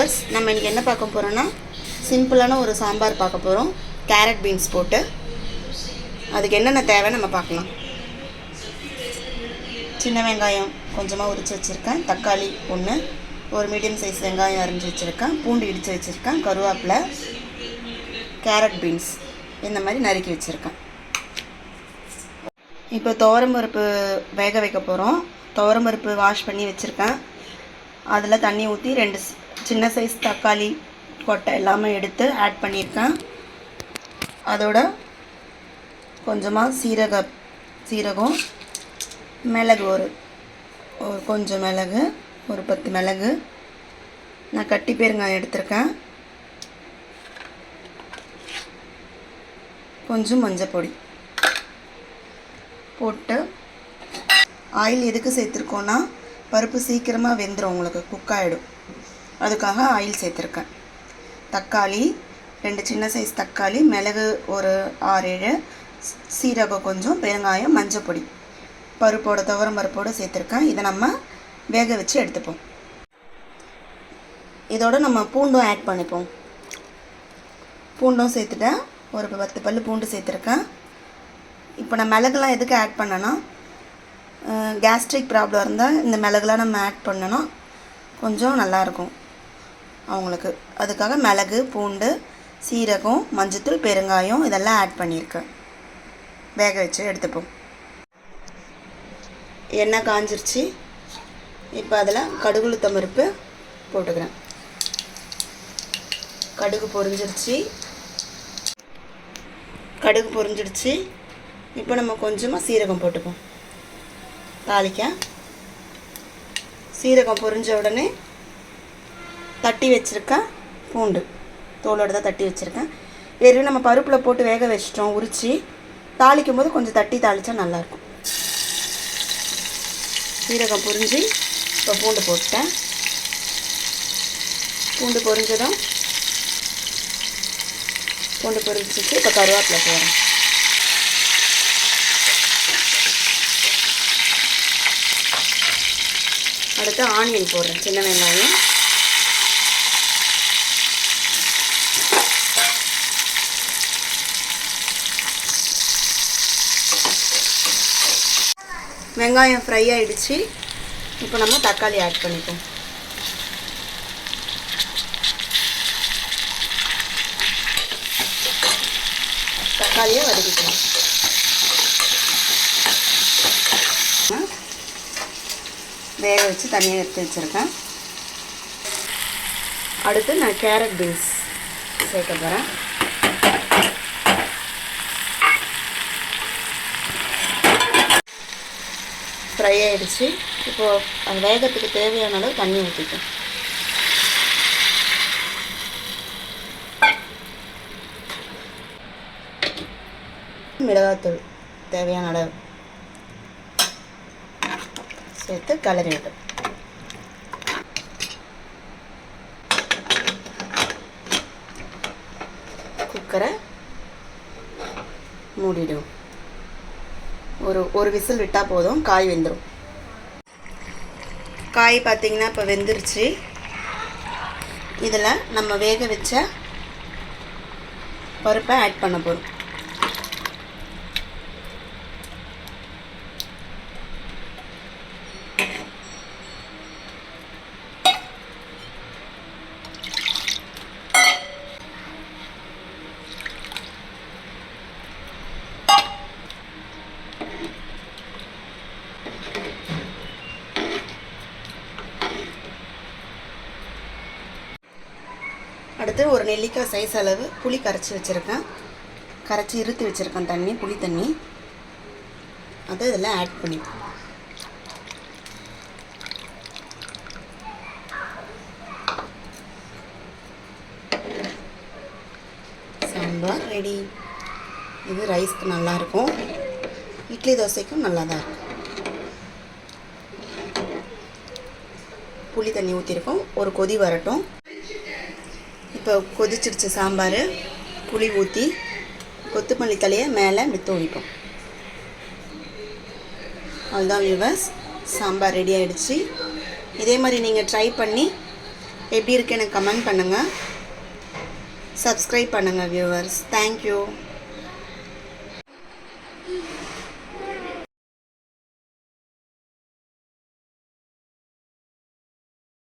Viewers, நம்ம இன்றைக்கி என்ன பார்க்க போகிறோன்னா சிம்பிளான ஒரு சாம்பார் பார்க்க போகிறோம். கேரட் பீன்ஸ் போட்டு. அதுக்கு என்னென்ன தேவை நம்ம பார்க்கலாம். சின்ன வெங்காயம் கொஞ்சமாக உரித்து வச்சுருக்கேன், தக்காளி ஒன்று, ஒரு மீடியம் சைஸ் வெங்காயம் அரிஞ்சு வச்சுருக்கேன், பூண்டு இடித்து வச்சுருக்கேன், கருவேப்பிலை, கேரட் பீன்ஸ் இந்த மாதிரி நறுக்கி வச்சுருக்கேன். இப்போ துவரம்பருப்பு வேக வைக்க போகிறோம். துவரம்பருப்பு வாஷ் பண்ணி வச்சுருக்கேன். அதில் தண்ணி ஊற்றி 2 சின்ன சைஸ் தக்காளி கொட்டை எல்லாமே எடுத்து ஆட் பண்ணியிருக்கேன். அதோட கொஞ்சமாக சீரகம், மிளகு, ஒரு கொஞ்சம் மிளகு, ஒரு 10 மிளகு, நான் கட்டி பெருங்காயம் எடுத்திருக்கேன், கொஞ்சம் மஞ்சள் பொடி போட்டு ஆயில் எதுக்கு சேர்த்துருக்கோன்னா பருப்பு சீக்கிரமாக வெந்துடும், உங்களுக்கு குக் ஆகிடும். அதுக்காக ஆயில் சேர்த்துருக்கேன். தக்காளி 2 சின்ன சைஸ் தக்காளி, மிளகு ஒரு 6-7, சீரகம் கொஞ்சம், பெருங்காயம், மஞ்சள் பொடி, பருப்போட துவரம் பருப்போடு சேர்த்துருக்கேன். இதை நம்ம வேக வச்சு எடுத்துப்போம். இதோட நம்ம பூண்டும் ஆட் பண்ணிப்போம். பூண்டும் சேர்த்துட்டேன், ஒரு 10 பல் பூண்டு சேர்த்துருக்கேன். இப்போ நான் மிளகுலாம் எதுக்கு ஆட் பண்ணேன்னா, கேஸ்ட்ரிக் ப்ராப்ளம் இருந்தால் இந்த மிளகுலாம் நம்ம ஆட் பண்ணோன்னா கொஞ்சம் நல்லாயிருக்கும் அவங்களுக்கு. அதுக்காக மிளகு, பூண்டு, சீரகம், மஞ்சத்தூள், பெருங்காயம் இதெல்லாம் ஆட் பண்ணியிருக்கேன். வேக வச்சு எடுத்துப்போம். எண்ணெய் காஞ்சிருச்சு. இப்போ அதில் கடுகு உளுத்தம் பருப்பு போட்டுக்கிறேன். கடுகு பொரிஞ்சிடுச்சு. இப்போ நம்ம கொஞ்சமாக சீரகம் போட்டுப்போம் தாளிக்க. சீரகம் பொரிஞ்ச உடனே தட்டி வச்சுருக்கேன் பூண்டு, தோலோடு தான் தட்டி வச்சுருக்கேன். வெறும் நம்ம பருப்பில் போட்டு வேக வச்சிட்டோம், உரித்து தாளிக்கும் போது கொஞ்சம் தட்டி தாளித்தா நல்லாயிருக்கும். சீரகம் பொரிஞ்சு இப்போ பூண்டு போட்டேன். பூண்டு பொரிஞ்சதும் பூண்டு பொரிஞ்சிச்சு. இப்போ கருவேப்பிலை போடுறேன். அடுத்து ஆனியன் போடுறேன், சின்ன வெங்காயம், வெங்காயம் ஃப்ரை ஆகிடுச்சு. இப்போ நம்ம தக்காளி ஆட் பண்ணிப்போம். தக்காளியை வதக்கிக்கலாம். வேக வச்சு தனியாக எடுத்து வச்சுருக்கேன். அடுத்து நான் கேரட் பீன்ஸ் சேர்க்க போகிறேன். ஃப்ரை ஆகிடுச்சு. இப்போது அது வேகத்துக்கு தேவையான அளவு தண்ணி ஊற்றிக்கும். மிளகாத்தூள் தேவையான அளவு சேர்த்து கலரி விடும். குக்கரை மூடிடும். ஒரு விசில் விட்டால் போதும், காய் வெந்துடும். காய் பார்த்திங்கன்னா இப்போ வெந்துருச்சு. இதில் நம்ம வேக வச்ச பருப்பை ஆட் பண்ண போகிறோம். அடுத்து ஒரு நெல்லிக்காய் சைஸ் அளவு புளி கரைச்சி வச்சுருக்கேன். கரைச்சி இருத்து வச்சுருக்கேன் தண்ணி, புளி தண்ணி. அதை இதில் ஆட் பண்ணிப்போம். சாம்பார் ரெடி. இது ரைஸ்க்கு நல்லாயிருக்கும், இட்லி தோசைக்கும் நல்லா தான் இருக்கும். புளி தண்ணி ஊற்றிருக்கோம், ஒரு கொதி வரட்டும். இப்போ கொதிச்சிடுச்சு சாம்பார். புளி ஊற்றி கொத்தமல்லி தலையை மேலே தூவிப்போம். அவ்வளோதான் வியூவர்ஸ், சாம்பார் ரெடி ஆகிடுச்சு. இதே மாதிரி நீங்கள் ட்ரை பண்ணி எப்படி இருக்கு எனக்கு கமெண்ட் பண்ணுங்கள். சப்ஸ்கிரைப் பண்ணுங்கள் வியூவர்ஸ். தேங்க்யூ.